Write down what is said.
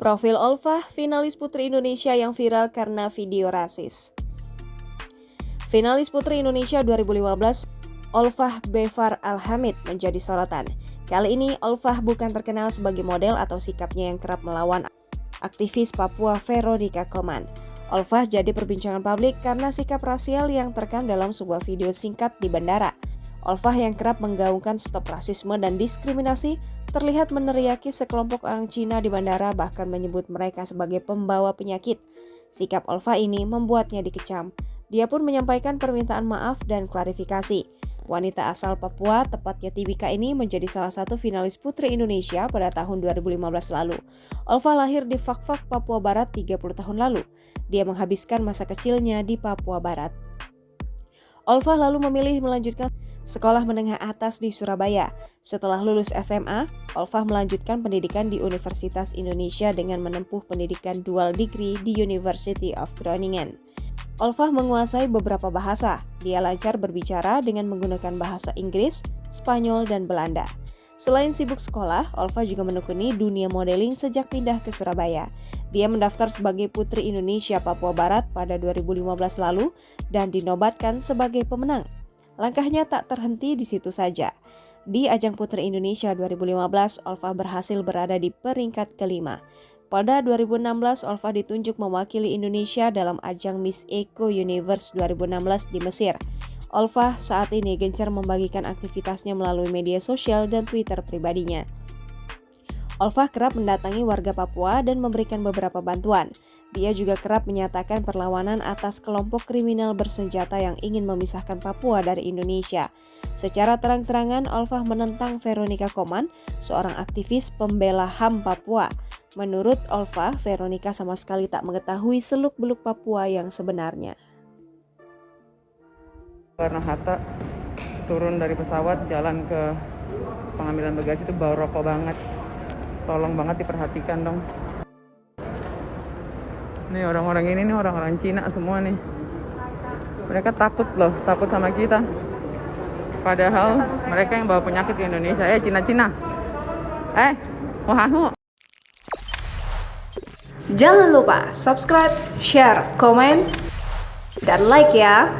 Profil Olfah, finalis Putri Indonesia yang viral karena video rasis. Finalis Putri Indonesia 2015, Olfah Befar Alhamid menjadi sorotan. Kali ini Olfah bukan terkenal sebagai model atau sikapnya yang kerap melawan aktivis Papua Veronica Koman. Olfah jadi perbincangan publik karena sikap rasial yang terekam dalam sebuah video singkat di bandara. Olfah yang kerap menggaungkan stop rasisme dan diskriminasi terlihat meneriaki sekelompok orang Cina di bandara, bahkan menyebut mereka sebagai pembawa penyakit. Sikap Olfah ini membuatnya dikecam. Dia pun menyampaikan permintaan maaf dan klarifikasi. Wanita asal Papua, tepatnya Tibika ini menjadi salah satu finalis Putri Indonesia pada tahun 2015 lalu. Olfah lahir di Fakfak, Papua Barat 30 tahun lalu. Dia menghabiskan masa kecilnya di Papua Barat. Olfah lalu memilih melanjutkan sekolah menengah atas di Surabaya. Setelah lulus SMA, Olfah melanjutkan pendidikan di Universitas Indonesia dengan menempuh pendidikan dual degree di University of Groningen. Olfah menguasai beberapa bahasa. Dia lancar berbicara dengan menggunakan bahasa Inggris, Spanyol, dan Belanda. Selain sibuk sekolah, Olfah juga menekuni dunia modeling sejak pindah ke Surabaya. Dia mendaftar sebagai Putri Indonesia Papua Barat pada 2015 lalu dan dinobatkan sebagai pemenang. Langkahnya tak terhenti di situ saja. Di ajang Putri Indonesia 2015, Olfah berhasil berada di peringkat kelima. Pada 2016, Olfah ditunjuk mewakili Indonesia dalam ajang Miss Eco Universe 2016 di Mesir. Olfah saat ini gencar membagikan aktivitasnya melalui media sosial dan Twitter pribadinya. Olfah kerap mendatangi warga Papua dan memberikan beberapa bantuan. Dia juga kerap menyatakan perlawanan atas kelompok kriminal bersenjata yang ingin memisahkan Papua dari Indonesia. Secara terang-terangan, Olfah menentang Veronica Koman, seorang aktivis pembela HAM Papua. Menurut Olfah, Veronica sama sekali tak mengetahui seluk-beluk Papua yang sebenarnya. Karena Hatta turun dari pesawat jalan ke pengambilan bagasi itu bau rokok banget. Tolong banget diperhatikan dong. Nih orang-orang ini nih orang-orang Cina semua nih. Mereka takut loh, takut sama kita. Padahal mereka yang bawa penyakit di Indonesia. Cina-Cina. Wahahu. Jangan lupa subscribe, share, komen, dan like ya.